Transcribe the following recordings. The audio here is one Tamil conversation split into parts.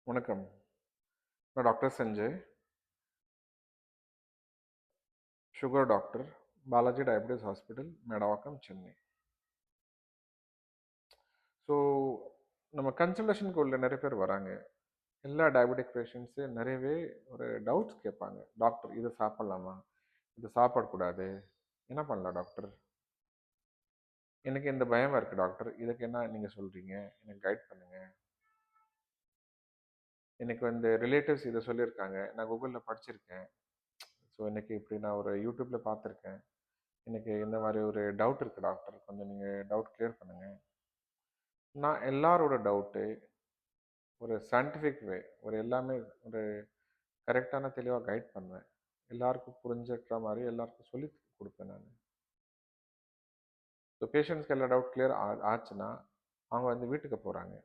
வணக்கம். நான் doctor Sanjay, sugar doctor, Balaji diabetes hospital, Medavakkam, Chennai. So, நம்ம கன்சல்டேஷனுக்கு உள்ள நிறைய பேர் வராங்க. எல்லா டயபெட்டிக் பேஷண்ட்ஸு நிறையவே ஒரு டவுட்ஸ் கேட்பாங்க. டாக்டர் இது சாப்பிட்லாமா? இது சாப்பிடக்கூடாது. என்ன பண்ணலாம் டாக்டர்? எனக்கு இந்த பயமா இருக்கு டாக்டர். இதுக்கு என்ன நீங்க சொல்றீங்க? எனக்கு கைட் பண்ணுங்க. எனக்கு வந்து ரிலேட்டிவ்ஸ் இத சொல்லியிருக்காங்க. நான் கூகுள்ல படிச்சிருக்கேன். ஸோ, எனக்கு இப்படி நான் ஒரு யூடியூப்ல பார்த்துருக்கேன். எனக்கு இந்த மாதிரி ஒரு டவுட் இருக்கு டாக்டர். கொஞ்சம் நீங்க டவுட் கிளியர் பண்ணுங்க. நான் எல்லாரோட டவுட்டு ஒரு சயின்டிஃபிக் வே, ஒரு எல்லாமே ஒரு கரெக்டான தெளிவாக கைட் பண்ணுவேன். எல்லாருக்கும் புரிஞ்சுக்கிற மாதிரி எல்லாருக்கும் சொல்லி கொடுப்பேன் நான். ஸோ பேஷண்ட்ஸ்க்கு எல்லா டவுட் கிளியர் ஆச்சுன்னா அவங்க வந்து வீட்டுக்கு போகிறாங்க.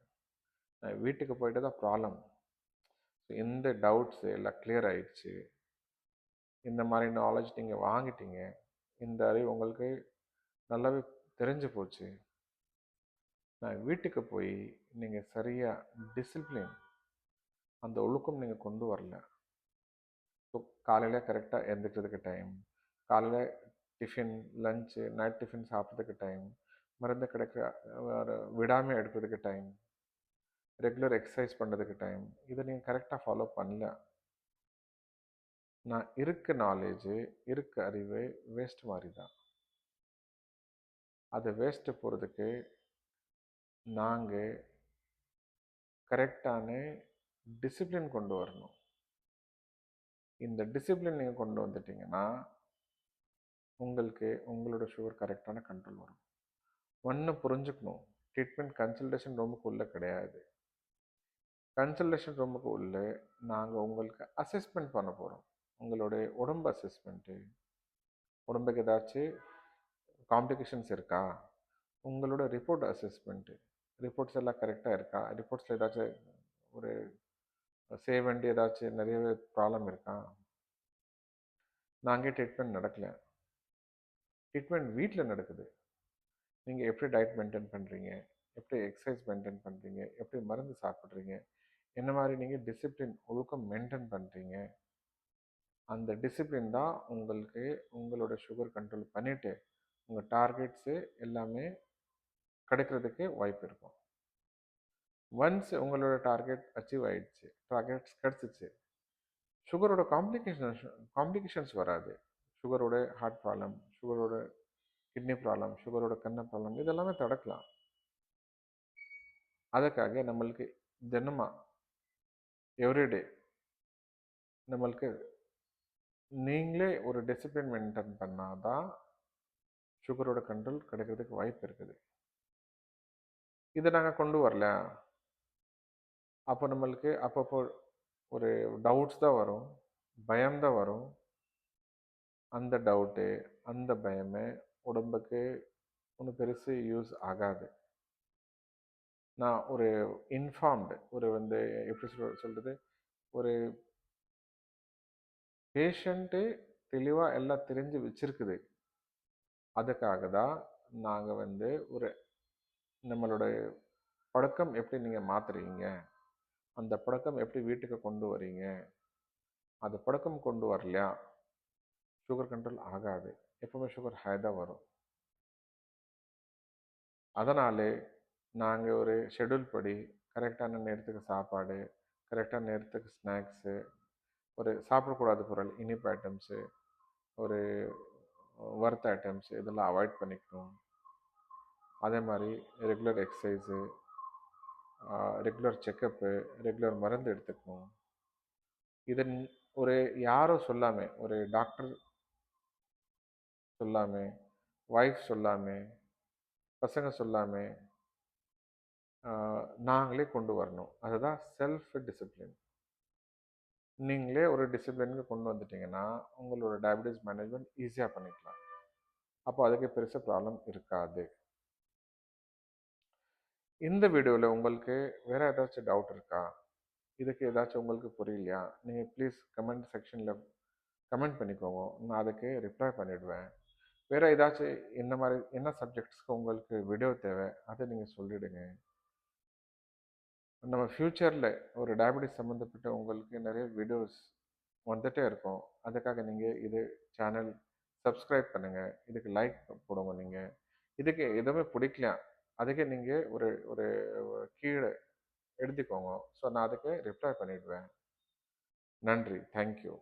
வீட்டுக்கு போயிட்டு தான் ப்ராப்ளம். எந்த டவுட்ஸ் எல்லாம் கிளியர் ஆயிடுச்சு, இந்த மாதிரி நாலேஜ் நீங்கள் வாங்கிட்டீங்க, இந்த அறிவு உங்களுக்கு நல்லாவே தெரிஞ்சு போச்சு. நான் வீட்டுக்கு போய் நீங்கள் சரியாக டிசிப்ளின், அந்த ஒழுக்கம் நீங்கள் கொண்டு வரல. ஸோ காலையில் கரெக்டாக எழுந்திரிக்கிறதுக்கு டைம், காலையில் டிஃபின், லஞ்சு, நைட் டிஃபின் சாப்பிட்றதுக்கு டைம், மருந்து கிடைக்க விடாமல் எடுக்கிறதுக்கு டைம், ரெகுலர் எக்ஸசைஸ் பண்ணுறதுக்கு டைம், இதை நீங்கள் கரெக்டாக ஃபாலோ பண்ணல. நான் இருக்க நாலேஜு, இருக்க அறிவு வேஸ்ட் மாதிரி தான். அதை வேஸ்ட்டு போகிறதுக்கு நாங்கள் கரெக்டான டிசிப்ளின் கொண்டு வரணும். இந்த டிசிப்ளின் நீங்கள் கொண்டு வந்துட்டீங்கன்னா உங்களுக்கு உங்களோட சுகர் கரெக்டான கண்ட்ரோல் வரும். ஒன்று புரிஞ்சுக்கணும், ட்ரீட்மெண்ட் கன்சல்டேஷன் ரூமுக்கு உள்ளே கிடையாது. கன்சல்டேஷன் ரூமுக்கு உள்ளே நாங்கள் உங்களுக்கு அசஸ்மெண்ட் பண்ண போகிறோம். உங்களுடைய உடம்பு அசஸ்மெண்ட்டு, உடம்புக்கு ஏதாச்சும் காம்ப்ளிகேஷன்ஸ் இருக்கா, உங்களோட ரிப்போர்ட் அசஸ்மெண்ட்டு, ரிப்போர்ட்ஸ் எல்லாம் கரெக்டாக இருக்கா, ரிப்போர்ட்ஸில் ஏதாச்சும் ஒரு செய்ய வேண்டிய ஏதாச்சும் நிறையவே ப்ராப்ளம் இருக்கா. நாங்கள் ட்ரீட்மெண்ட் நடக்கலை, ட்ரீட்மெண்ட் வீட்டில் நடக்குது. நீங்கள் எப்படி டயட் மெயின்டைன் பண்ணுறீங்க, எப்படி எக்ஸசைஸ் மெயின்டைன் பண்ணுறீங்க, எப்படி மருந்து சாப்பிட்றீங்க, என்ன மாதிரி நீங்கள் டிசிப்ளின் ஒழுக்கம் மெயின்டைன் பண்ணுறீங்க. அந்த டிசிப்ளின் தான் உங்களுக்கு உங்களோட சுகர் கண்ட்ரோல் பண்ணிவிட்டு உங்கள் டார்கெட்ஸு எல்லாமே கிடைக்கிறதுக்கு வாய்ப்பு இருக்கும். ஒன்ஸ் உங்களோட டார்கெட் அச்சீவ் ஆயிடுச்சு, டார்கெட்ஸ் கிடச்சிச்சு, சுகரோட காம்ப்ளிகேஷன்ஸ் வராது. சுகரோட ஹார்ட் ப்ராப்ளம், சுகரோட கிட்னி ப்ராப்ளம், சுகரோட கண்ணு ப்ராப்ளம், இதெல்லாமே தடுக்கலாம். அதுக்காக நம்மளுக்கு தினமா எவ்ரிடே நம்மளுக்கு நீங்களே ஒரு டிசிப்ளின் மெயின்டைன் பண்ணாதான் சுகரோட கண்ட்ரோல் கிடைக்கிறதுக்கு வாய்ப்பு இருக்குது. இதை நாங்கள் கொண்டு வரல, அப்போ நம்மளுக்கு அப்பப்போ ஒரு டவுட்ஸ் தான் வரும், பயம்தான் வரும். அந்த டவுட்டு, அந்த பயமே உடம்புக்கு ஒன்றும் பெருசு யூஸ் ஆகாது. நான் ஒரு இன்ஃபார்ம்டு, ஒரு வந்து எப்படி சொல்கிறது, ஒரு பேஷண்ட்டு தெளிவாக எல்லாம் தெரிஞ்சு வச்சிருக்குது. அதுக்காக தான் நாங்கள் வந்து ஒரு நம்மளோட பழக்கம் எப்படி நீங்கள் மாற்றுறீங்க, அந்த பழக்கம் எப்படி வீட்டுக்கு கொண்டு வரீங்க, அது பழக்கம் கொண்டு வரலையா சுகர் கண்ட்ரோல் ஆகாது. எப்போவுமே சுகர் ஹை தான் வரும். அதனாலே நாங்கள் ஒரு ஷெட்யூல் படி கரெக்டான நேரத்துக்கு சாப்பாடு, கரெக்டான நேரத்துக்கு ஸ்நாக்ஸு, ஒரு சாப்பிடக்கூடாத பொருள், இனிப்பு ஐட்டம்ஸு, ஒரு வறுத்த ஐட்டம்ஸ் இதெல்லாம் அவாய்ட் பண்ணிக்கணும். அதே மாதிரி regular exercise, regular checkup, regular மருந்து எடுத்துக்கணும். இதன் ஒரு யாரோ சொல்லாமல், ஒரு டாக்டர் சொல்லாமல், ஒய்ஃப் சொல்லாமல், பசங்க சொல்லாமல் நாங்களே கொண்டு வரணும். அதுதான் செல்ஃப் டிசிப்ளின். நீங்களே ஒரு டிசிப்ளினுக்கு கொண்டு வந்துட்டீங்கன்னா உங்களோட டயபெட்டிஸ் மேனேஜ்மெண்ட் ஈஸியாக பண்ணிக்கலாம். அப்போ அதுக்கு பெருசாக ப்ராப்ளம் இருக்காது. இந்த வீடியோவில் உங்களுக்கு வேறு ஏதாச்சும் டவுட் இருக்கா, இதுக்கு ஏதாச்சும் உங்களுக்கு புரியலையா, நீங்கள் ப்ளீஸ் கமெண்ட் செக்ஷனில் கமெண்ட் பண்ணிக்கோங்க, நான் அதுக்கு ரிப்ளை பண்ணிவிடுவேன். வேறு ஏதாச்சும் இந்த மாதிரி என்ன சப்ஜெக்ட்ஸ்க்கு உங்களுக்கு வீடியோ தேவை அதை நீங்கள் சொல்லிவிடுங்க. நம்ம ஃப்யூச்சரில் ஒரு டயபெட்டிஸ் சம்மந்தப்பட்ட உங்களுக்கு நிறைய வீடியோஸ் வந்துட்டே இருக்கும். அதுக்காக நீங்கள் இது சேனல் சப்ஸ்கிரைப் பண்ணுங்கள், இதுக்கு லைக் போடுங்க. நீங்கள் இதுக்கு எதுவுமே பிடிக்கல, அதுக்கு நீங்கள் ஒரு ஒரு கீழே எழுதிக்கோங்க. ஸோ நான் அதுக்கு ரிப்ளை பண்ணிடுவேன். நன்றி. தேங்க்யூ.